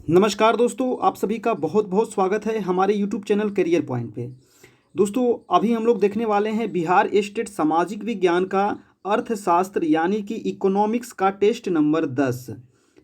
नमस्कार दोस्तों, आप सभी का बहुत बहुत स्वागत है हमारे यूट्यूब चैनल करियर पॉइंट पे। दोस्तों, अभी हम लोग देखने वाले हैं बिहार स्टेट सामाजिक विज्ञान का अर्थशास्त्र यानी कि इकोनॉमिक्स का टेस्ट नंबर 10।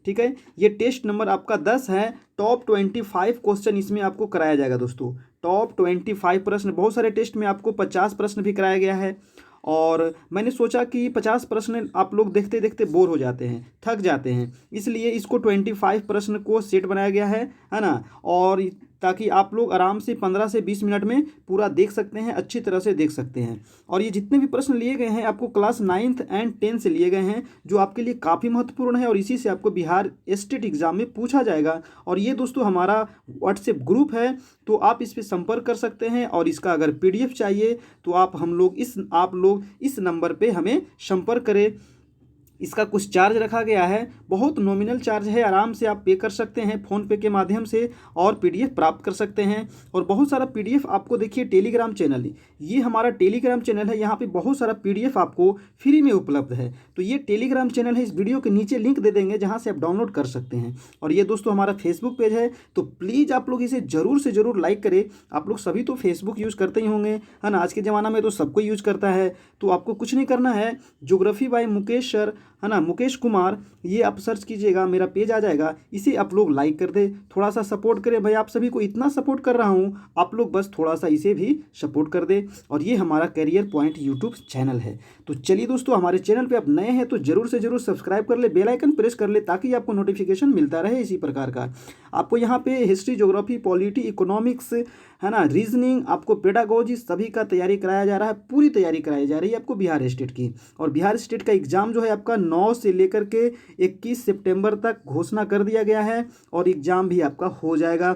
ठीक है, ये टेस्ट नंबर आपका 10 है। टॉप 25 क्वेश्चन इसमें आपको कराया जाएगा दोस्तों। टॉप 25 प्रश्न, बहुत सारे टेस्ट में आपको 50 प्रश्न भी कराया गया है। और मैंने सोचा कि 50 प्रश्न आप लोग देखते देखते बोर हो जाते हैं, थक जाते हैं, इसलिए इसको 25 प्रश्न को सेट बनाया गया है ना। और ताकि आप लोग आराम से 15 से 20 मिनट में पूरा देख सकते हैं, अच्छी तरह से देख सकते हैं। और ये जितने भी प्रश्न लिए गए हैं आपको क्लास 9th एंड 10th से लिए गए हैं, जो आपके लिए काफ़ी महत्वपूर्ण है और इसी से आपको बिहार स्टेट एग्जाम में पूछा जाएगा। और ये दोस्तों हमारा व्हाट्सएप ग्रुप है, तो आप इस पर संपर्क कर सकते हैं। और इसका अगर पीडीएफ चाहिए तो आप लोग इस नंबर पे हमें संपर्क करें। इसका कुछ चार्ज रखा गया है, बहुत नॉमिनल चार्ज है, आराम से आप पे कर सकते हैं फ़ोन पे के माध्यम से और पीडीएफ प्राप्त कर सकते हैं। और बहुत सारा पीडीएफ आपको देखिए टेलीग्राम चैनल, ये हमारा टेलीग्राम चैनल है, यहाँ पे बहुत सारा पीडीएफ आपको फ्री में उपलब्ध है। तो ये टेलीग्राम चैनल है, इस वीडियो के नीचे लिंक दे देंगे जहाँ से आप डाउनलोड कर सकते हैं। और ये दोस्तों हमारा फेसबुक पेज है, तो प्लीज़ आप लोग इसे ज़रूर से ज़रूर लाइक करें। आप लोग सभी तो फेसबुक यूज़ करते ही होंगे, है ना। आज के ज़माना में तो सबको यूज़ करता है, तो आपको कुछ नहीं करना है। ज्योग्राफी बाय मुकेश सर, है ना, मुकेश कुमार, ये आप सर्च कीजिएगा, मेरा पेज आ जाएगा। इसे आप लोग लाइक कर दे, थोड़ा सा सपोर्ट करें भाई। आप सभी को इतना सपोर्ट कर रहा हूँ, आप लोग बस थोड़ा सा इसे भी सपोर्ट कर दे। और ये हमारा करियर पॉइंट यूट्यूब चैनल है। तो चलिए दोस्तों, हमारे चैनल पे आप नए हैं तो ज़रूर से ज़रूर सब्सक्राइब कर ले, बेल आइकन प्रेस कर ले, ताकि आपको नोटिफिकेशन मिलता रहे इसी प्रकार का। आपको यहाँ पे हिस्ट्री, ज्योग्राफी, पॉलिटी, इकोनॉमिक्स, है ना, रीजनिंग, आपको पेडागोजी सभी का तैयारी कराया जा रहा है, पूरी तैयारी कराई जा रही है आपको बिहार स्टेट की। और बिहार स्टेट का एग्ज़ाम जो है आपका 9 से लेकर के 21 सितंबर तक घोषणा कर दिया गया है और एग्ज़ाम भी आपका हो जाएगा।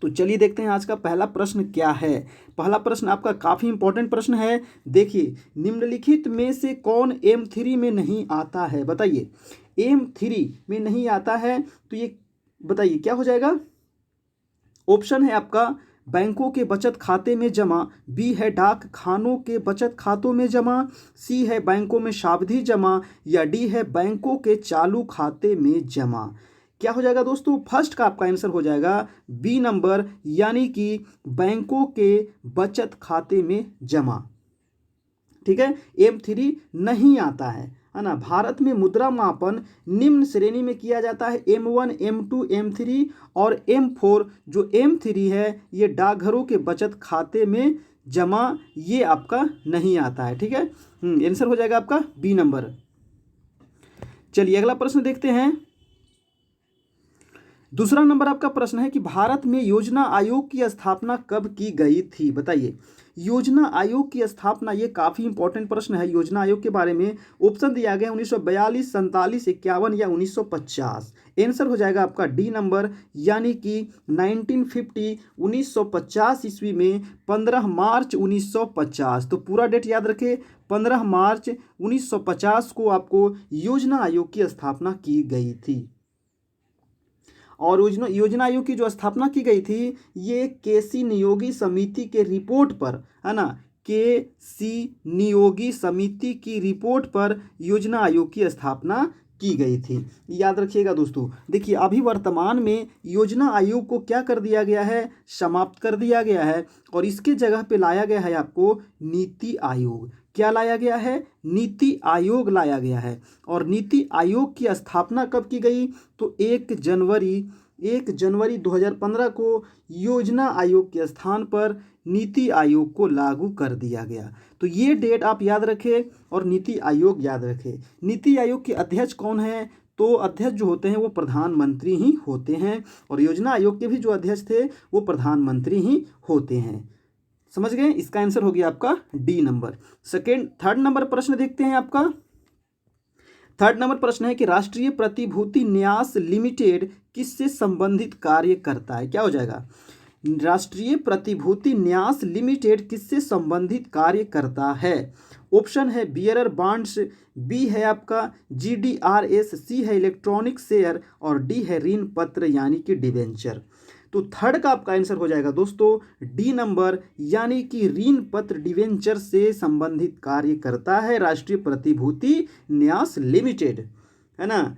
तो चलिए देखते हैं आज का पहला प्रश्न क्या है। पहला प्रश्न आपका काफ़ी इंपॉर्टेंट प्रश्न है। देखिए, निम्नलिखित में से कौन M3 में नहीं आता है, बताइए। M3 में नहीं आता है तो ये बताइए क्या हो जाएगा। ऑप्शन है आपका बैंकों के बचत खाते में जमा, बी है डाक खानों के बचत खातों में जमा, सी है बैंकों में सावधि जमा, या डी है बैंकों के चालू खाते में जमा। क्या हो जाएगा दोस्तों, फर्स्ट का आपका आंसर हो जाएगा बी नंबर, यानी कि बैंकों के बचत खाते में जमा। ठीक है, M3 नहीं आता है ना। भारत में मुद्रा मापन निम्न श्रेणी में किया जाता है, M1, M2, M3 और M4। जो M3 है ये डाकघरों के बचत खाते में जमा, ये आपका नहीं आता है। ठीक है, आंसर हो जाएगा आपका बी नंबर। चलिए अगला प्रश्न देखते हैं। दूसरा नंबर आपका प्रश्न है कि भारत में योजना आयोग की स्थापना कब की गई थी, बताइए। योजना आयोग की स्थापना, ये काफ़ी इंपॉर्टेंट प्रश्न है। योजना आयोग के बारे में ऑप्शन दिया गया 1942, 47, 51 या 1950। आंसर हो जाएगा आपका डी नंबर, यानी कि 1950, 1950 ईस्वी में 15 मार्च 1950। तो पूरा डेट याद रखें, 15 मार्च 1950 को आपको योजना आयोग की स्थापना की गई थी। और योजना आयोग की जो स्थापना की गई थी, ये केसी नियोगी समिति के रिपोर्ट पर, है ना, केसी नियोगी समिति की रिपोर्ट पर योजना आयोग की स्थापना की गई थी। याद रखिएगा दोस्तों। देखिए, अभी वर्तमान में योजना आयोग को क्या कर दिया गया है, समाप्त कर दिया गया है और इसके जगह पे लाया गया है आपको नीति आयोग। क्या लाया गया है, नीति आयोग लाया गया है। और नीति आयोग की स्थापना कब की गई, तो 1 जनवरी 2015 को योजना आयोग के स्थान पर नीति आयोग को लागू कर दिया गया। तो ये डेट आप याद रखें और नीति आयोग याद रखें। नीति आयोग के अध्यक्ष कौन है, तो अध्यक्ष जो होते हैं वो प्रधानमंत्री ही होते हैं। और योजना आयोग के भी जो अध्यक्ष थे वो प्रधानमंत्री ही होते हैं। समझ गए, इसका आंसर हो गया आपका डी नंबर। थर्ड नंबर प्रश्न देखते हैं आपका। थर्ड नंबर प्रश्न है कि राष्ट्रीय प्रतिभूति न्यास लिमिटेड किससे संबंधित कार्य करता है। क्या हो जाएगा, राष्ट्रीय प्रतिभूति न्यास लिमिटेड किससे संबंधित कार्य करता है। ऑप्शन है बियरर बॉन्ड्स, बी है आपका GDRS, सी है इलेक्ट्रॉनिक शेयर और डी है ऋण पत्र यानी कि डिवेंचर। तो थर्ड का आपका आंसर हो जाएगा दोस्तों डी नंबर, यानी कि ऋण पत्र डिवेंचर से संबंधित कार्य करता है राष्ट्रीय प्रतिभूति न्यास लिमिटेड, है ना।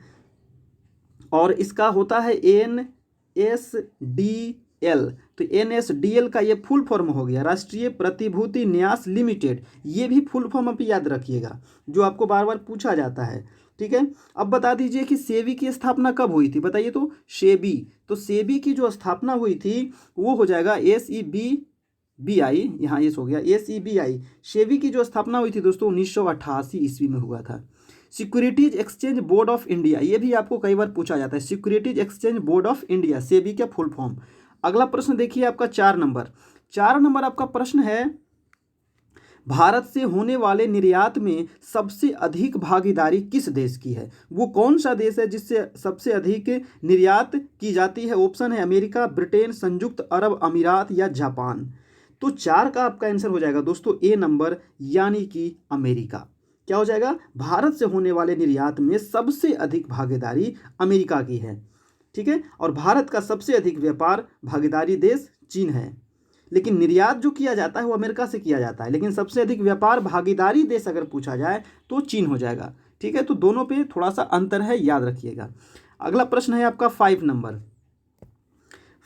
और इसका होता है NSDL। तो NSDL का ये फुल फॉर्म हो गया राष्ट्रीय प्रतिभूति न्यास लिमिटेड। ये भी फुल फॉर्म आप याद रखिएगा, जो आपको बार बार पूछा जाता है। ठीक है, अब बता दीजिए कि सेबी की स्थापना कब हुई थी, बताइए तो। सेबी, तो सेबी की जो स्थापना हुई थी वो हो जाएगा SEBI, यहाँ ये हो गया SEBI। सेबी की जो स्थापना हुई थी दोस्तों 1988 ईस्वी में हुआ था। Securities exchange board of India, ये भी आपको कई बार पूछा जाता है, securities exchange board of India, SEBI का फुल फॉर्म। अगला प्रश्न देखिए आपका 4 नंबर आपका प्रश्न है, भारत से होने वाले निर्यात में सबसे अधिक भागीदारी किस देश की है? वो कौन सा देश है जिससे सबसे अधिक निर्यात की जाती है? ऑप्शन है अमेरिका, ब्रिटेन, संयुक्त अरब अमीरात या जापान। तो 4 का आपका आंसर हो जाएगा दोस्तों A नंबर, यानी कि अमेरिका। क्या हो जाएगा? भारत से होने वाले निर्यात में सबसे अधिक भागीदारी अमेरिका की है। ठीक है, और भारत का सबसे अधिक व्यापार भागीदारी देश चीन है, लेकिन निर्यात जो किया जाता है वो अमेरिका से किया जाता है, लेकिन सबसे अधिक व्यापार भागीदारी देश अगर पूछा जाए तो चीन हो जाएगा। ठीक है, तो दोनों पे थोड़ा सा अंतर है, याद रखिएगा। अगला प्रश्न है आपका 5 नंबर।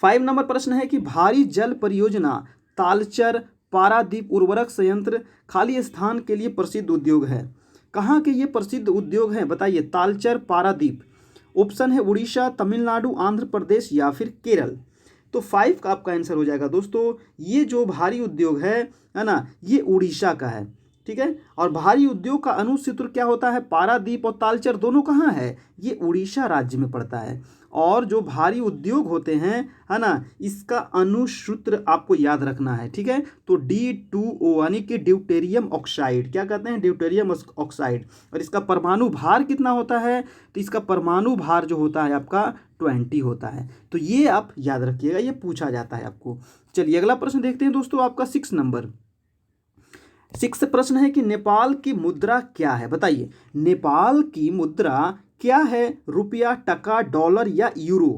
5 नंबर प्रश्न है कि भारी जल परियोजना तालचर पारादीप उर्वरक संयंत्र खाली स्थान के लिए प्रसिद्ध उद्योग है। कहाँ के ये प्रसिद्ध उद्योग हैं बताइए? तालचर, पारादीप। ऑप्शन है उड़ीसा, तमिलनाडु, आंध्र प्रदेश या फिर केरल। तो 5 का आपका आंसर हो जाएगा दोस्तों, ये जो भारी उद्योग है ना, ये उड़ीसा का है। ठीक है, और भारी उद्योग का अनुसूत्र क्या होता है? पारादीप और तालचर दोनों कहाँ है? ये उड़ीसा राज्य में पड़ता है। और जो भारी उद्योग होते हैं, है ना, इसका अनुसूत्र आपको याद रखना है। ठीक है, तो D2O यानी कि ड्यूटेरियम ऑक्साइड। क्या कहते हैं? Deuterium oxide. और इसका परमाणु भार कितना होता है? तो इसका परमाणु भार जो होता है आपका 20 होता है। तो ये आप याद रखिएगा, ये पूछा जाता है आपको। चलिए अगला प्रश्न देखते हैं दोस्तों, आपका 6 नंबर। 6 प्रश्न है कि नेपाल की मुद्रा क्या है? बताइए, नेपाल की मुद्रा क्या है? रुपया, टका, डॉलर या यूरो?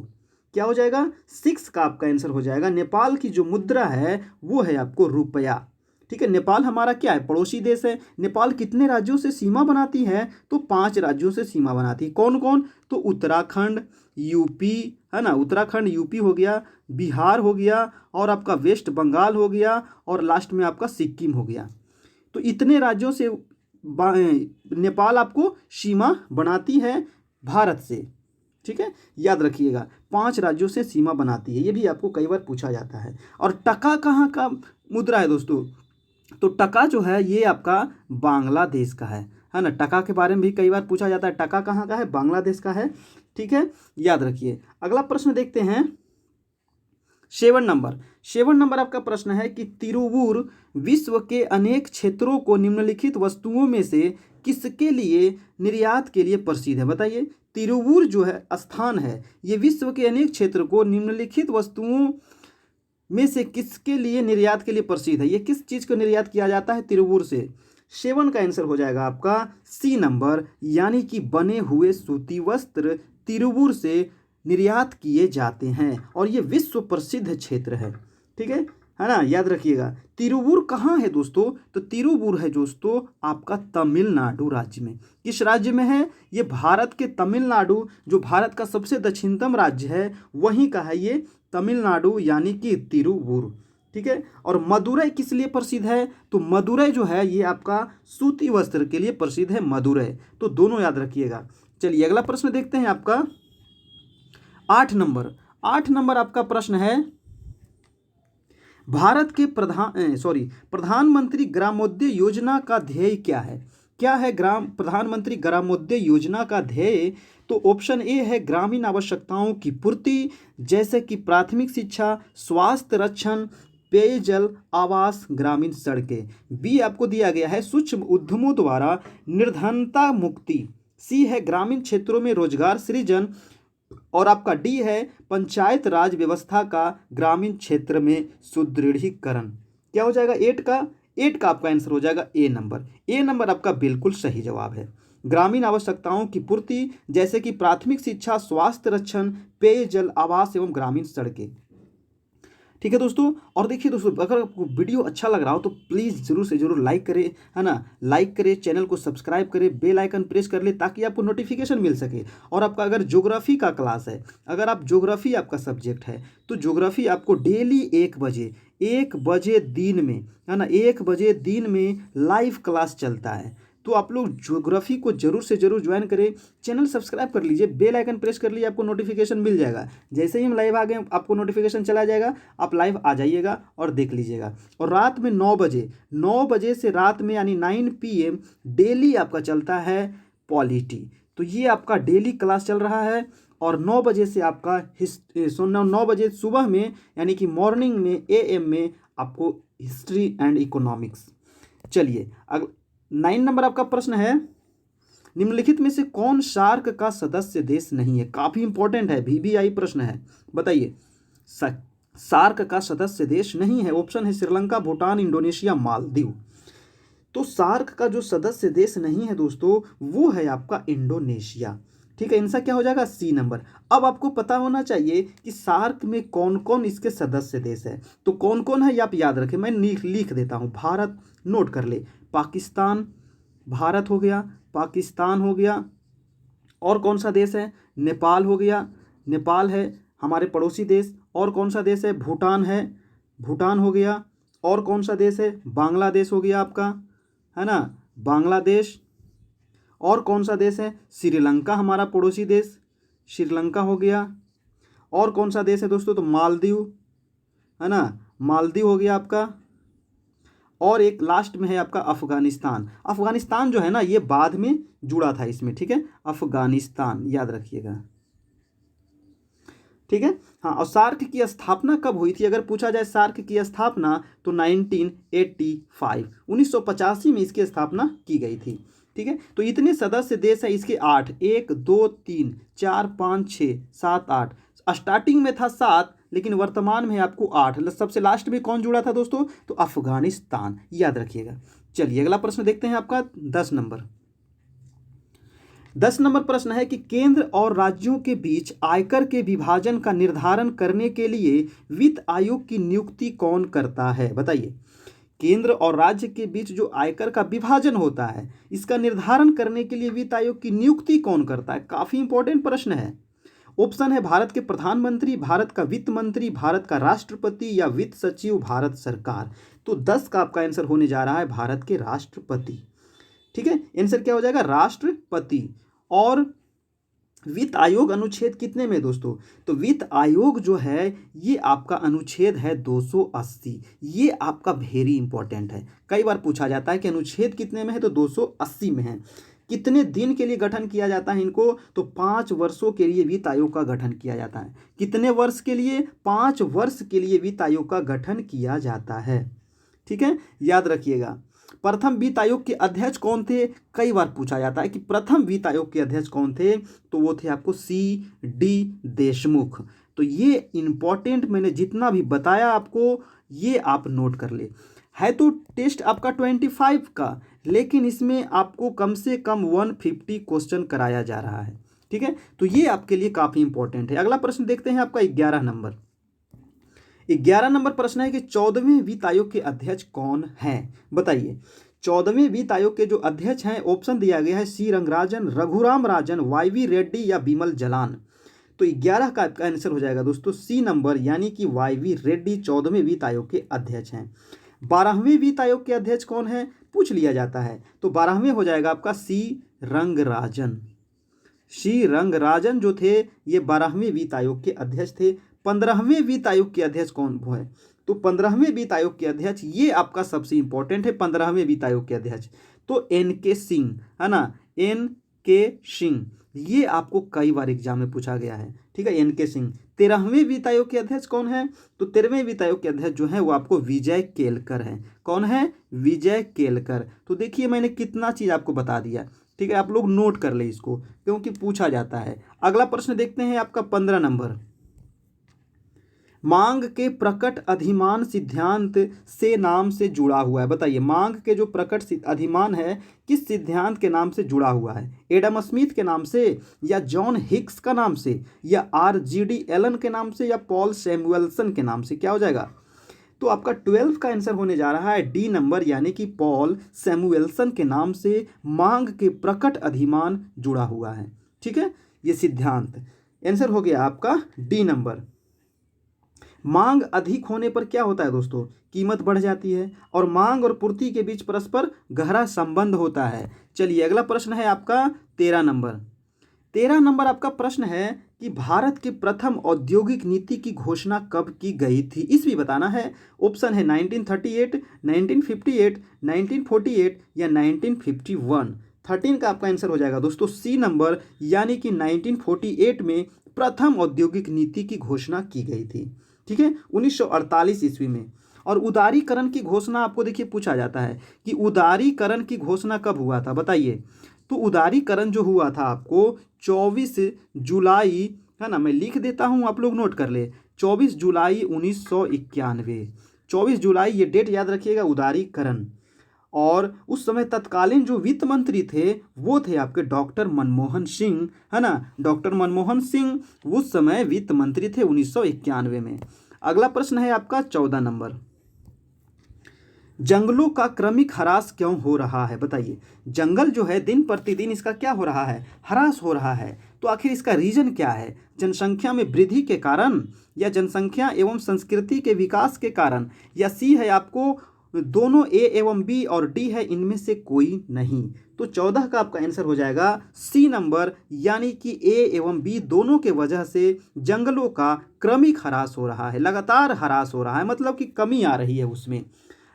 क्या हो जाएगा? 6 का आपका आंसर हो जाएगा, नेपाल की जो मुद्रा है वो है आपको रुपया। ठीक है, नेपाल हमारा क्या है? पड़ोसी देश है। नेपाल कितने राज्यों से सीमा बनाती है? तो 5 राज्यों से सीमा बनाती है। कौन कौन? तो उत्तराखंड, यूपी, है ना, उत्तराखंड यूपी हो गया, बिहार हो गया, और आपका वेस्ट बंगाल हो गया, और लास्ट में आपका सिक्किम हो गया। तो इतने राज्यों से नेपाल आपको सीमा बनाती है भारत से। ठीक है, याद रखिएगा, 5 राज्यों से सीमा बनाती है, ये भी आपको कई बार पूछा जाता है। और टका कहाँ का मुद्रा है दोस्तों? तो टका जो है ये आपका बांग्लादेश का है ना। टका के बारे में भी कई बार पूछा जाता है। टका कहाँ का है? बांग्लादेश का है। ठीक है, याद रखिए। अगला प्रश्न देखते हैं 7 नंबर। 7 नंबर आपका प्रश्न है कि तिरुवूर विश्व के अनेक क्षेत्रों को निम्नलिखित वस्तुओं में से किसके लिए निर्यात के लिए प्रसिद्ध है? बताइए, तिरुवूर जो है स्थान है, ये विश्व के अनेक क्षेत्र को निम्नलिखित वस्तुओं में से किसके लिए निर्यात के लिए प्रसिद्ध है? ये किस चीज़ को निर्यात किया जाता है तिरुवूर से? 7 का आंसर हो जाएगा आपका C नंबर, यानी कि बने हुए सूती वस्त्र तिरुवूर से निर्यात किए जाते हैं, और ये विश्व प्रसिद्ध क्षेत्र है। ठीक है ना, याद रखिएगा। तिरुवूर कहाँ है दोस्तों? तो तिरुवूर है दोस्तों आपका तमिलनाडु राज्य में। किस राज्य में है? ये भारत के तमिलनाडु, जो भारत का सबसे दक्षिणतम राज्य है, वहीं का है ये तमिलनाडु, यानी कि तिरुवूर। ठीक है, और मदुरै किस लिए प्रसिद्ध है? तो मदुरै जो है ये आपका सूती वस्त्र के लिए प्रसिद्ध है, मदुरै। तो दोनों याद रखिएगा। चलिए अगला प्रश्न देखते हैं आपका 8 नंबर। 8 नंबर आपका प्रश्न है, भारत के प्रधानमंत्री ग्रामोदय योजना का ध्येय क्या है? क्या है प्रधानमंत्री ग्रामोदय योजना का ध्येय? तो ऑप्शन ए है ग्रामीण आवश्यकताओं की पूर्ति, जैसे कि प्राथमिक शिक्षा, स्वास्थ्य रक्षण, पेयजल, आवास, ग्रामीण सड़कें। बी आपको दिया गया है सूक्ष्म उद्यमों द्वारा निर्धनता मुक्ति। सी है ग्रामीण क्षेत्रों में रोजगार सृजन, और आपका डी है पंचायत राज व्यवस्था का ग्रामीण क्षेत्र में सुदृढ़ीकरण। क्या हो जाएगा? 8 का आपका आंसर हो जाएगा ए नंबर। ए नंबर आपका बिल्कुल सही जवाब है। ग्रामीण आवश्यकताओं की पूर्ति, जैसे कि प्राथमिक शिक्षा, स्वास्थ्य रक्षण, पेयजल, आवास एवं ग्रामीण सड़कें। ठीक है दोस्तों। और देखिए दोस्तों, अगर आपको वीडियो अच्छा लग रहा हो तो प्लीज़ ज़रूर से ज़रूर लाइक करें, है ना, लाइक करें, चैनल को सब्सक्राइब करें, बेल आइकन प्रेस कर ले ताकि आपको नोटिफिकेशन मिल सके। और आपका अगर ज्योग्राफी का क्लास है, अगर आप ज्योग्राफी आपका सब्जेक्ट है, तो ज्योग्राफी आपको डेली 1 बजे दिन में, है ना, 1 बजे दिन में लाइव क्लास चलता है। तो आप लोग ज्योग्राफी को जरूर से जरूर ज्वाइन करें, चैनल सब्सक्राइब कर लीजिए, बेल आइकन प्रेस कर लीजिए, आपको नोटिफिकेशन मिल जाएगा। जैसे ही हम लाइव आ गए आपको नोटिफिकेशन चला जाएगा, आप लाइव आ जाइएगा और देख लीजिएगा। और रात में 9 बजे से रात में यानी 9 PM डेली आपका चलता है पॉलिटी। तो ये आपका डेली क्लास चल रहा है। और 9 बजे से आपका 9 बजे सुबह में यानी कि मॉर्निंग में AM में आपको हिस्ट्री एंड इकोनॉमिक्स। चलिए 9 नंबर आपका प्रश्न है, निम्नलिखित में से कौन सार्क का सदस्य देश नहीं है? काफी इंपॉर्टेंट है, VVI प्रश्न है, बताइए। सार्क का सदस्य देश नहीं है, ऑप्शन है श्रीलंका, भूटान, इंडोनेशिया, मालदीव। तो सार्क का जो सदस्य देश नहीं है दोस्तों, वो है आपका इंडोनेशिया। ठीक है, इनसा क्या हो जाएगा? C number. अब आपको पता होना चाहिए कि सार्क में कौन कौन इसके सदस्य देश है। तो कौन कौन है ये आप याद रखें, मैं लिख देता हूँ। भारत, नोट कर ले, पाकिस्तान, भारत हो गया, पाकिस्तान हो गया, और कौन सा देश है? नेपाल हो गया, नेपाल है हमारे पड़ोसी देश। और कौन सा देश है? भूटान है, भूटान हो गया। और कौन सा देश है? बांग्लादेश हो गया आपका, है ना, बांग्लादेश। और कौन सा देश है? श्रीलंका, हमारा पड़ोसी देश, श्रीलंका हो गया। और कौन सा देश है दोस्तों? तो मालदीव, है ना, मालदीव हो गया आपका। और एक लास्ट में है आपका अफगानिस्तान। अफगानिस्तान जो है ना, ये बाद में जुड़ा था इसमें, ठीक है, अफगानिस्तान याद रखिएगा, ठीक है। हाँ, और सार्क की स्थापना कब हुई थी? अगर पूछा जाए सार्क की स्थापना, तो 1985, 1985 में इसकी स्थापना की गई थी। ठीक है, तो इतने सदस्य देश है इसके 8, 1 2 3 4 5 6 7 8। स्टार्टिंग में था 7, लेकिन वर्तमान में आपको 8। सबसे लास्ट में कौन जुड़ा था दोस्तों? तो अफगानिस्तान, याद रखिएगा। चलिए अगला प्रश्न देखते हैं आपका 10 नंबर। 10 नंबर प्रश्न है कि केंद्र और राज्यों के बीच आयकर के विभाजन का निर्धारण करने के लिए वित्त आयोग की नियुक्ति कौन करता है? बताइए। केंद्र और राज्य के बीच जो आयकर का विभाजन होता है, इसका निर्धारण करने के लिए वित्त आयोग की नियुक्ति कौन करता है? काफी इंपॉर्टेंट प्रश्न है। ऑप्शन है भारत के प्रधानमंत्री, भारत का वित्त मंत्री, भारत का राष्ट्रपति, या वित्त सचिव, भारत सरकार। तो 10 का आपका आंसर होने जा रहा है भारत के राष्ट्रपति। ठीक है, आंसर क्या हो जाएगा? राष्ट्रपति। और वित्त आयोग अनुच्छेद कितने में दोस्तों? तो वित्त आयोग जो है ये आपका अनुच्छेद है 280। ये आपका वेरी इंपॉर्टेंट है, कई बार पूछा जाता है कि अनुच्छेद कितने में है, तो 280 में है। कितने दिन के लिए गठन किया जाता है इनको? तो 5 वर्षों के लिए वित्त आयोग का गठन किया जाता है। कितने वर्ष के लिए? 5 वर्ष के लिए वित्त आयोग का गठन किया जाता है। ठीक है, याद रखिएगा। प्रथम वित्त आयोग के अध्यक्ष कौन थे? कई बार पूछा जाता है कि प्रथम वित्त आयोग के अध्यक्ष कौन थे, तो वो थे आपको C.D. देशमुख। तो ये इंपॉर्टेंट, मैंने जितना भी बताया आपको ये आप नोट कर ले। है तो टेस्ट आपका 25 का, लेकिन इसमें आपको कम से कम 150 क्वेश्चन कराया जा रहा है। ठीक है, तो ये आपके लिए काफ़ी इंपॉर्टेंट है। अगला प्रश्न देखते हैं आपका 11 नंबर। 11 नंबर प्रश्न है कि 14वें वित्त आयोग के अध्यक्ष कौन हैं? बताइए। 14वें वित्त आयोग के जो अध्यक्ष हैं, ऑप्शन दिया गया है C. रंगराजन, रघुराम राजन, YV रेड्डी, या बिमल जलान। तो 11 का आपका आंसर हो जाएगा दोस्तों C नंबर, यानी कि YV रेड्डी 14वें वित्त आयोग के अध्यक्ष हैं। 12वें वित्त आयोग के अध्यक्ष कौन है पूछ लिया जाता है, तो 12वें हो जाएगा आपका C. रंगराजन। C. रंगराजन जो थे ये 12वें वित्त आयोग के अध्यक्ष थे। 15वें वित्त आयोग के अध्यक्ष कौन है? तो 15वें वित्त आयोग के अध्यक्ष, ये आपका सबसे इंपॉर्टेंट है। 15वें वित्त आयोग के अध्यक्ष तो N.K. सिंह, है ना, N.K. सिंह, ये आपको कई बार एग्जाम में पूछा गया है। ठीक है, N.K. सिंह। 13वें वित्त आयोग के अध्यक्ष कौन है? तो 13वें वित्त आयोग के अध्यक्ष जो है वो आपको विजय केलकर है। कौन है? विजय केलकर। तो देखिए मैंने कितना चीज आपको बता दिया। ठीक है, आप लोग नोट कर ले इसको, क्योंकि पूछा जाता है। अगला प्रश्न देखते हैं आपका 15 नंबर। मांग के प्रकट अधिमान सिद्धांत से नाम से जुड़ा हुआ है? बताइए, मांग के जो प्रकट अधिमान है किस सिद्धांत के नाम से जुड़ा हुआ है? एडम स्मिथ के नाम से, या जॉन हिक्स का नाम से, या RGD एलन के नाम से, या पॉल सैमुएल्सन के नाम से? क्या हो जाएगा? तो आपका 12 का आंसर होने जा रहा है डी नंबर, यानी कि पॉल सैमुएल्सन के नाम से मांग के प्रकट अधिमान जुड़ा हुआ है। ठीक है, ये सिद्धांत आंसर हो गया आपका डी नंबर। मांग अधिक होने पर क्या होता है दोस्तों? कीमत बढ़ जाती है, और मांग और पूर्ति के बीच परस्पर गहरा संबंध होता है। चलिए अगला प्रश्न है आपका 13 नंबर। 13 नंबर आपका प्रश्न है कि भारत की प्रथम औद्योगिक नीति की घोषणा कब की गई थी? इसमें बताना है। ऑप्शन है 1938, 1958, 1948 या 1951। 13 का आपका आंसर हो जाएगा दोस्तों सी नंबर, यानी कि 1948 में प्रथम औद्योगिक नीति की घोषणा की गई थी। ठीक है, 1948 ईस्वी में। और उदारीकरण की घोषणा आपको देखिए पूछा जाता है कि उदारीकरण की घोषणा कब हुआ था, बताइए। तो उदारीकरण जो हुआ था आपको 24 जुलाई, है ना, मैं लिख देता हूँ, आप लोग नोट कर ले, 24 जुलाई 1991। 24 जुलाई, ये डेट याद रखिएगा, उदारीकरण। और उस समय तत्कालीन जो वित्त मंत्री थे वो थे आपके डॉक्टर मनमोहन सिंह, है ना। डॉक्टर मनमोहन सिंह उस समय वित्त मंत्री थे 1991 में। अगला प्रश्न है आपका 14 नंबर। जंगलों का क्रमिक ह्रास क्यों हो रहा है? बताइए, जंगल जो है दिन प्रतिदिन इसका क्या हो रहा है? ह्रास हो रहा है। तो आखिर इसका रीजन क्या है? जनसंख्या में वृद्धि के कारण, या जनसंख्या एवं संस्कृति के विकास के कारण, या सी है आपको दोनों, ए एवं बी, और डी है इनमें से कोई नहीं। तो 14 का आपका आंसर हो जाएगा सी नंबर, यानी कि ए एवं बी दोनों के वजह से जंगलों का क्रमिक ह्रास हो रहा है, लगातार ह्रास हो रहा है, मतलब कि कमी आ रही है उसमें।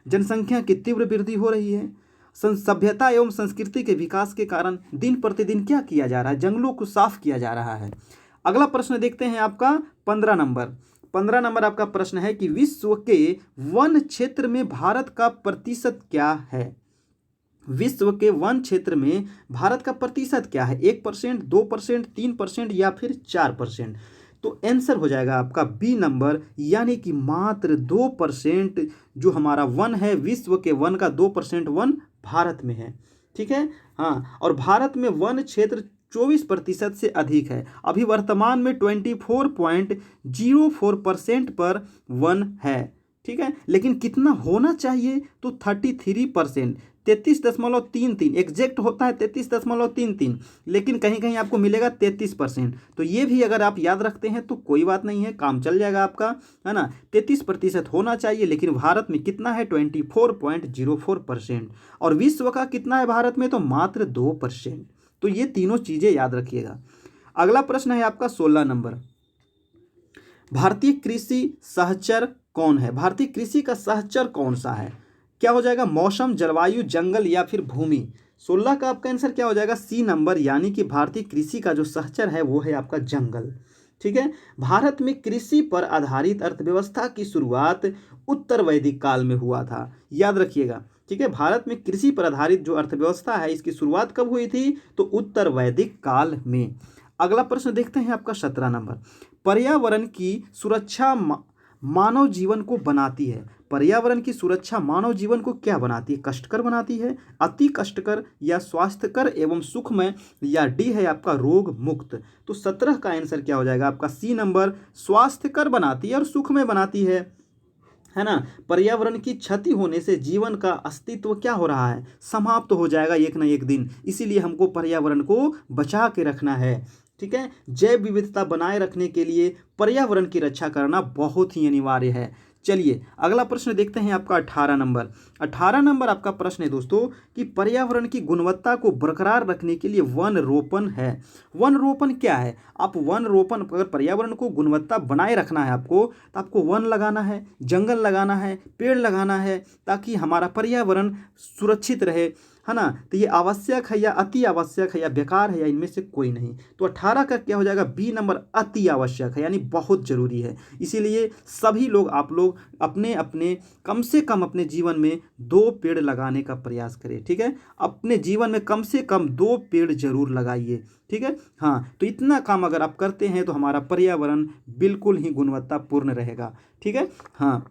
जनसंख्या की तीव्र वृद्धि हो रही है, सभ्यता एवं संस्कृति के विकास के कारण दिन प्रतिदिन क्या किया जा रहा है? जंगलों को साफ किया जा रहा है। अगला प्रश्न देखते हैं आपका 15 नंबर। 15 नंबर आपका प्रश्न है कि विश्व के वन क्षेत्र में भारत का प्रतिशत क्या है? विश्व के वन क्षेत्र में भारत का प्रतिशत क्या है? 1%, 2%, 3% या फिर 4%? तो आंसर हो जाएगा आपका बी नंबर, यानी कि मात्र 2% जो हमारा वन है, विश्व के वन का 2% वन भारत में है। ठीक है, हाँ। और भारत में वन क्षेत्र 24% से अधिक है। अभी वर्तमान में 24.04% पर वन है। ठीक है, लेकिन कितना होना चाहिए? तो 33%, 33.33, एग्जैक्ट होता है 33.33, लेकिन कहीं कहीं आपको मिलेगा 33%। तो ये भी अगर आप याद रखते हैं तो कोई बात नहीं है, काम चल जाएगा आपका, है ना। 33% होना चाहिए, लेकिन भारत में कितना है? 24.04%। और विश्व का कितना है भारत में? तो मात्र 2%। तो ये तीनों चीज़ें याद रखिएगा। अगला प्रश्न है आपका 16 नंबर। भारतीय कृषि सहचर कौन है? भारतीय कृषि का सहचर कौन सा है? क्या हो जाएगा? मौसम, जलवायु, जंगल या फिर भूमि? 16 का आपका आंसर क्या हो जाएगा? सी नंबर, यानी कि भारतीय कृषि का जो सहचर है वो है आपका जंगल। ठीक है, भारत में कृषि पर आधारित अर्थव्यवस्था की शुरुआत उत्तर वैदिक काल में हुआ था, याद रखिएगा। ठीक है, भारत में कृषि पर आधारित जो अर्थव्यवस्था है इसकी शुरुआत कब हुई थी? तो उत्तर वैदिक काल में। अगला प्रश्न देखते हैं आपका 17 नंबर। पर्यावरण की सुरक्षा मानव जीवन को बनाती है। पर्यावरण की सुरक्षा मानव जीवन को क्या बनाती है? कष्टकर बनाती है, अति कष्टकर, या स्वास्थ्यकर एवं सुखमय, या डी है आपका रोग मुक्त? तो 17 का आंसर क्या हो जाएगा आपका? सी नंबर, स्वास्थ्यकर बनाती है और सुखमय बनाती है ना। पर्यावरण की क्षति होने से जीवन का अस्तित्व क्या हो रहा है? समाप्त हो जाएगा एक ना एक दिन। इसीलिए हमको पर्यावरण को बचा के रखना है। ठीक है, जैव विविधता बनाए रखने के लिए पर्यावरण की रक्षा करना बहुत ही अनिवार्य है। चलिए अगला प्रश्न देखते हैं आपका 18 नंबर। 18 नंबर आपका प्रश्न है दोस्तों कि पर्यावरण की गुणवत्ता को बरकरार रखने के लिए वन रोपण है। वन रोपण क्या है? आप वन रोपण, अगर पर्यावरण को गुणवत्ता बनाए रखना है आपको, तो आपको वन लगाना है, जंगल लगाना है, पेड़ लगाना है, ताकि हमारा पर्यावरण सुरक्षित रहे, है ना। तो ये आवश्यक है या अति आवश्यक है या बेकार है या इनमें से कोई नहीं। तो 18 का क्या हो जाएगा, बी नंबर अति आवश्यक है यानी बहुत ज़रूरी है। इसीलिए सभी लोग, आप लोग अपने अपने कम से कम अपने जीवन में 2 पेड़ लगाने का प्रयास करें, ठीक है। अपने जीवन में कम से कम 2 पेड़ जरूर लगाइए, ठीक है। हाँ, तो इतना काम अगर आप करते हैं तो हमारा पर्यावरण बिल्कुल ही गुणवत्तापूर्ण रहेगा, ठीक है। हाँ,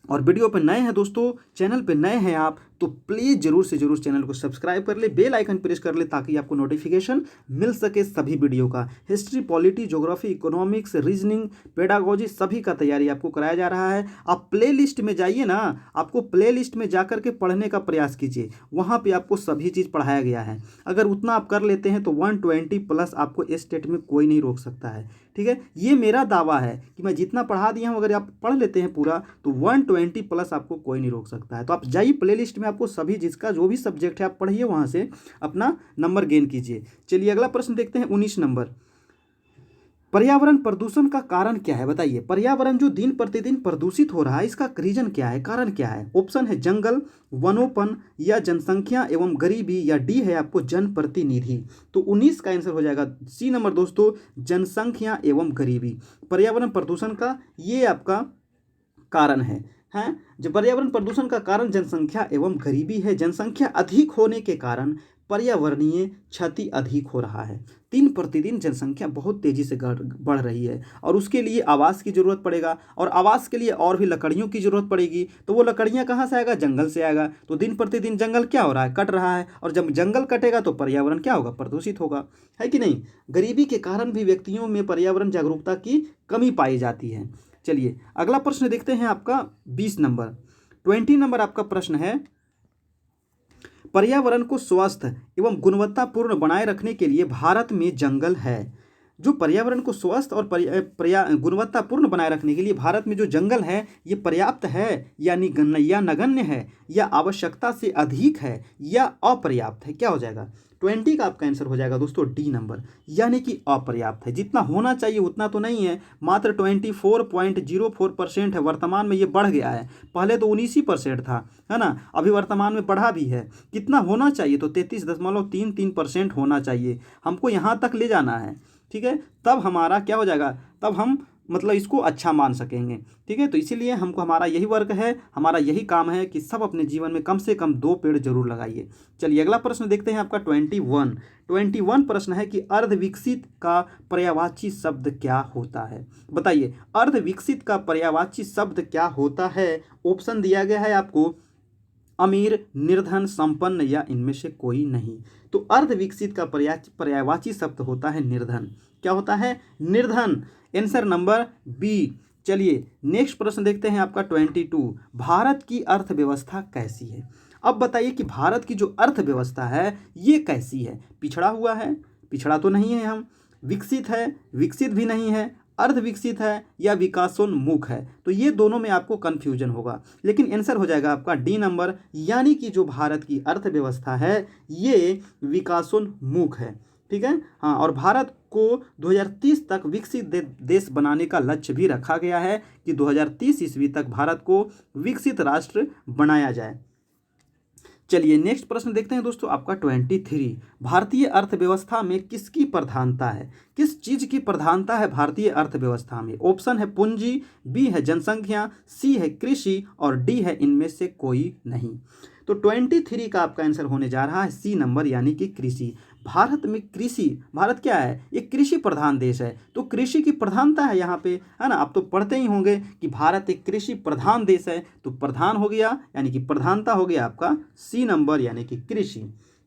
और वीडियो पे नए हैं दोस्तों, चैनल पे नए हैं आप, तो प्लीज़ ज़रूर से ज़रूर चैनल को सब्सक्राइब कर ले, बेल आइकन प्रेस कर ले ताकि आपको नोटिफिकेशन मिल सके सभी वीडियो का। History, polity, geography, economics, reasoning, pedagogy सभी का तैयारी आपको कराया जा रहा है। आप प्ले लिस्ट में जाइए ना, आपको प्ले लिस्ट में जा कर के पढ़ने का प्रयास कीजिए, वहाँ पर आपको सभी चीज़ पढ़ाया गया है। अगर उतना आप कर लेते हैं तो 120+ आपको स्टेट में कोई नहीं रोक सकता है, ठीक है। ये मेरा दावा है कि मैं जितना पढ़ा दिया हूँ, अगर आप पढ़ लेते हैं पूरा तो 120+ आपको कोई नहीं रोक सकता है। तो आप जाइए प्ले लिस्ट में, आपको सभी जिसका जो भी सब्जेक्ट है आप पढ़िए, वहाँ से अपना नंबर गेन कीजिए। चलिए अगला प्रश्न देखते हैं, 19 नंबर। पर्यावरण प्रदूषण का कारण क्या है, बताइए। पर्यावरण जो दिन प्रतिदिन प्रदूषित हो रहा है, इसका रीजन क्या है, कारण क्या है। ऑप्शन है जंगल, वनोपन, या जनसंख्या एवं गरीबी, या डी है आपको जनप्रतिनिधि। तो 19 का आंसर हो जाएगा सी नंबर दोस्तों, जनसंख्या एवं गरीबी। पर्यावरण प्रदूषण का ये आपका कारण है हैं। जो पर्यावरण प्रदूषण का कारण जनसंख्या एवं गरीबी है। जनसंख्या अधिक होने के कारण पर्यावरणीय क्षति अधिक हो रहा है। दिन प्रतिदिन जनसंख्या बहुत तेजी से बढ़ रही है और उसके लिए आवास की जरूरत पड़ेगा, और आवास के लिए और भी लकड़ियों की जरूरत पड़ेगी। तो वो लकड़ियां कहाँ से आएगा, जंगल से आएगा। तो दिन प्रतिदिन जंगल क्या हो रहा है, कट रहा है, और जब जंगल कटेगा तो पर्यावरण क्या होगा, प्रदूषित होगा, है कि नहीं। गरीबी के कारण भी व्यक्तियों में पर्यावरण जागरूकता की कमी पाई जाती है। चलिए अगला प्रश्न देखते हैं, आपका 20 नंबर। 20 नंबर आपका प्रश्न है, पर्यावरण को स्वस्थ एवं गुणवत्तापूर्ण बनाए रखने के लिए भारत में जंगल है। जो पर्यावरण को स्वस्थ और गुणवत्तापूर्ण बनाए रखने के लिए भारत में जो जंगल है, ये पर्याप्त है यानी या नगण्य है, या आवश्यकता से अधिक है, या अपर्याप्त है। क्या हो जाएगा, 20 का आपका आंसर हो जाएगा दोस्तों डी नंबर, यानी कि अपर्याप्त है। जितना होना चाहिए उतना तो नहीं है, मात्र 24.04% है। वर्तमान में ये बढ़ गया है, पहले तो 19% था, है ना, अभी वर्तमान में बढ़ा भी है। कितना होना चाहिए, तो 33.33% होना चाहिए। हमको यहाँ तक ले जाना है, ठीक है, तब हमारा क्या हो जाएगा, तब हम मतलब इसको अच्छा मान सकेंगे, ठीक है। तो इसीलिए हमको, हमारा यही वर्क है, हमारा यही काम है कि सब अपने जीवन में कम से कम 2 पेड़ जरूर लगाइए। चलिए अगला प्रश्न देखते हैं, आपका 21 प्रश्न है कि अर्धविकसित का पर्यायवाची शब्द क्या होता है। बताइए अर्धविकसित का पर्यायवाची शब्द क्या होता है। ऑप्शन दिया गया है आपको, अमीर, निर्धन, संपन्न, या इनमें से कोई नहीं। तो अर्धविकसित का पर्यायवाची शब्द होता है निर्धन। क्या होता है, निर्धन। Answer number B. चलिए नेक्स्ट प्रश्न देखते हैं, आपका 22। भारत की अर्थव्यवस्था कैसी है। अब बताइए कि भारत की जो अर्थव्यवस्था है ये कैसी है। पिछड़ा हुआ है, पिछड़ा तो नहीं है हम, विकसित है, विकसित भी नहीं है, अर्धविकसित है, या विकासोन्मुख है। तो ये दोनों में आपको कन्फ्यूजन होगा, लेकिन आंसर हो जाएगा आपका डी नंबर, यानी कि जो भारत की अर्थव्यवस्था है ये विकासोन्मुख है, ठीक है। हाँ, और भारत को 2030 तक विकसित देश बनाने का लक्ष्य भी रखा गया है कि 2030 ईस्वी तक भारत को विकसित राष्ट्र बनाया जाए। चलिए नेक्स्ट प्रश्न देखते हैं दोस्तों, आपका 23। भारतीय अर्थव्यवस्था में किसकी प्रधानता है, किस चीज़ की प्रधानता है भारतीय अर्थव्यवस्था में। ऑप्शन है पूंजी, बी है जनसंख्या, सी है कृषि, और डी है इनमें से कोई नहीं। तो 23 का आपका आंसर होने जा रहा है सी नंबर, यानी कि कृषि। भारत में कृषि, भारत क्या है, एक कृषि प्रधान देश है, तो कृषि की प्रधानता है यहाँ पे, है ना। आप तो पढ़ते ही होंगे कि भारत एक कृषि प्रधान देश है, तो प्रधान हो गया यानी कि प्रधानता हो गया आपका सी नंबर, यानी कि कृषि,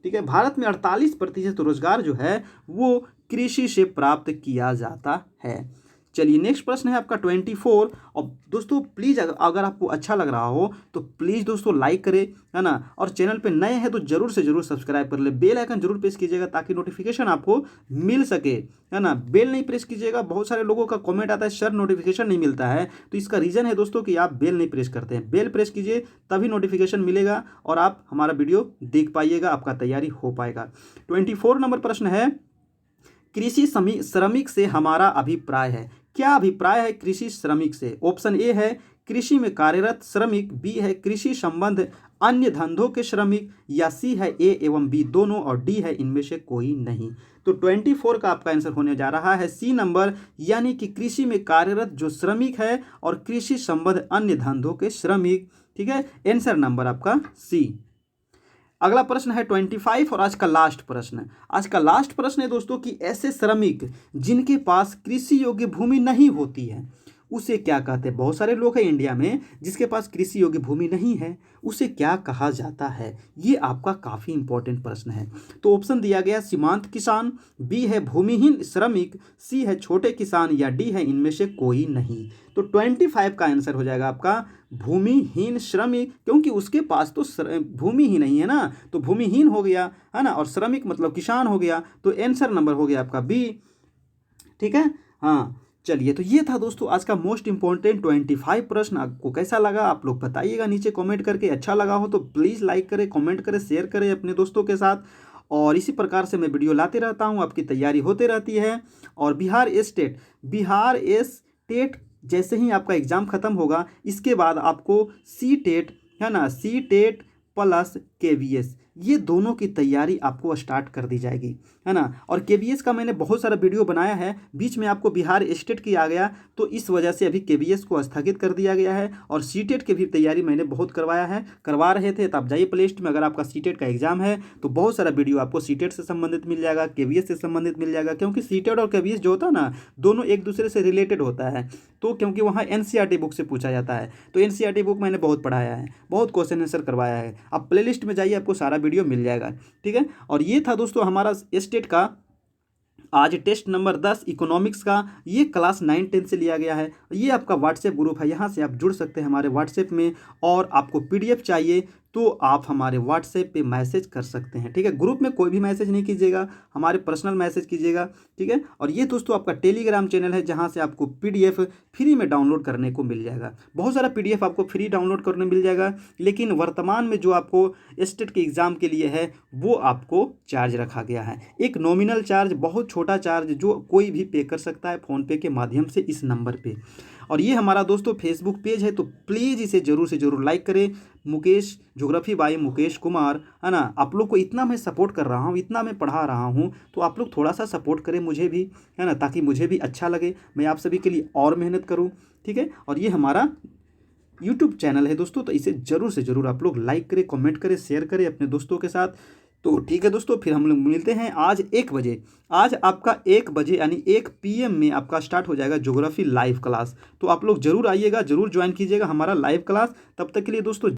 ठीक है। भारत में 48% रोजगार जो है वो कृषि से प्राप्त किया जाता है। चलिए नेक्स्ट प्रश्न है आपका 24। और दोस्तों प्लीज़ अगर आपको अच्छा लग रहा हो तो प्लीज़ दोस्तों लाइक करें, है ना, और चैनल पे नए हैं तो जरूर से जरूर सब्सक्राइब कर ले, बेल आइकन जरूर प्रेस कीजिएगा ताकि नोटिफिकेशन आपको मिल सके, है ना। बेल नहीं प्रेस कीजिएगा, बहुत सारे लोगों का कमेंट आता है सर नोटिफिकेशन नहीं मिलता है, तो इसका रीज़न है दोस्तों कि आप बेल नहीं प्रेस करते हैं। बेल प्रेस कीजिए तभी नोटिफिकेशन मिलेगा और आप हमारा वीडियो देख पाइएगा, आपका तैयारी हो पाएगा। 24 नंबर प्रश्न है, कृषि श्रमिक से हमारा अभिप्राय है। क्या अभिप्राय है कृषि श्रमिक से। ऑप्शन ए है कृषि में कार्यरत श्रमिक, बी है कृषि संबंध अन्य धंधों के श्रमिक, या सी है ए एवं बी दोनों, और डी है इनमें से कोई नहीं। तो 24 का आपका आंसर होने जा रहा है सी नंबर, यानी कि कृषि में कार्यरत जो श्रमिक है और कृषि संबद्ध अन्य धंधों के श्रमिक। ठीक है, आंसर नंबर आपका सी। अगला प्रश्न है 25 और आज का लास्ट प्रश्न। आज का लास्ट प्रश्न है दोस्तों कि ऐसे श्रमिक जिनके पास कृषि योग्य भूमि नहीं होती है उसे क्या कहते हैं। बहुत सारे लोग हैं इंडिया में जिसके पास कृषि योग्य भूमि नहीं है, उसे क्या कहा जाता है। ये आपका काफ़ी इंपॉर्टेंट प्रश्न है। तो ऑप्शन दिया गया सीमांत किसान, बी है भूमिहीन श्रमिक, सी है छोटे किसान, या डी है इनमें से कोई नहीं। तो 25 का आंसर हो जाएगा आपका भूमिहीन श्रमिक, क्योंकि उसके पास तो भूमि ही नहीं है ना, तो भूमिहीन हो गया है ना, और श्रमिक मतलब किसान हो गया। तो आंसर नंबर हो गया आपका बी। ठीक है, हाँ चलिए, तो ये था दोस्तों आज का मोस्ट इंपॉर्टेंट 25 प्रश्न। आपको कैसा लगा आप लोग बताइएगा नीचे कमेंट करके। अच्छा लगा हो तो प्लीज़ लाइक करें, कमेंट करें, शेयर करें अपने दोस्तों के साथ। और इसी प्रकार से मैं वीडियो लाते रहता हूँ, आपकी तैयारी होते रहती है। और बिहार स्टेट जैसे ही आपका एग्ज़ाम ख़त्म होगा इसके बाद आपको सी टेट है ना, सी टेट प्लस KVS ये दोनों की तैयारी आपको स्टार्ट कर दी जाएगी, है ना। और KVS का मैंने बहुत सारा वीडियो बनाया है, बीच में आपको बिहार स्टेट की आ गया तो इस वजह से अभी KVS को स्थगित कर दिया गया है। और सीटेट की भी तैयारी मैंने बहुत करवा रहे थे। तो आप जाइए प्ले लिस्ट में, अगर आपका सीटेट का एग्जाम है तो बहुत सारा वीडियो आपको सीटेट से संबंधित मिल जाएगा, KVS से संबंधित मिल जाएगा, क्योंकि सीटेट और KVS जो होता है ना दोनों एक दूसरे से रिलेटेड होता है। तो क्योंकि वहाँ NCERT बुक से पूछा जाता है, तो NCERT बुक मैंने बहुत पढ़ाया है, बहुत क्वेश्चन आंसर करवाया है। आप प्ले लिस्ट में जाइए, आपको सारा वीडियो मिल जाएगा। ठीक है, और ये था दोस्तों हमारा स्टेट का आज टेस्ट नंबर 10 इकोनॉमिक्स का। ये क्लास 9-10 से लिया गया है। ये आपका व्हाट्सएप ग्रुप है, यहाँ से आप जुड़ सकते हैं हमारे व्हाट्सएप में। और आपको PDF चाहिए तो आप हमारे व्हाट्सएप पे मैसेज कर सकते हैं। ठीक है, ग्रुप में कोई भी मैसेज नहीं कीजिएगा, हमारे पर्सनल मैसेज कीजिएगा। ठीक है, और ये दोस्तों आपका टेलीग्राम चैनल है जहाँ से आपको PDF फ्री में डाउनलोड करने को मिल जाएगा। बहुत सारा PDF आपको फ्री डाउनलोड करने मिल जाएगा, लेकिन वर्तमान में जो आपको स्टेट के एग्ज़ाम के लिए है वो आपको चार्ज रखा गया है। एक नॉमिनल चार्ज, बहुत छोटा चार्ज जो कोई भी पे कर सकता है फ़ोनपे के माध्यम से इस नंबर पे। और ये हमारा दोस्तों फेसबुक पेज है, तो प्लीज़ इसे ज़रूर से ज़रूर लाइक करें। मुकेश ज्योग्राफी बाय मुकेश कुमार, है ना। आप लोग को इतना मैं सपोर्ट कर रहा हूँ, इतना मैं पढ़ा रहा हूँ, तो आप लोग थोड़ा सा सपोर्ट करें मुझे भी, है ना, ताकि मुझे भी अच्छा लगे, मैं आप सभी के लिए और मेहनत करूँ। ठीक है, और ये हमारा यूट्यूब चैनल है दोस्तों, तो इसे ज़रूर से ज़रूर आप लोग लाइक करें, कमेंट करें, शेयर करें अपने दोस्तों के साथ। तो ठीक है दोस्तों, फिर हम लोग मिलते हैं आज 1 बजे। आज आपका 1 बजे यानी 1 PM में आपका स्टार्ट हो जाएगा ज्योग्राफी लाइव क्लास। तो आप लोग ज़रूर आइएगा, ज़रूर ज्वाइन कीजिएगा हमारा लाइव क्लास। तब तक के लिए दोस्तों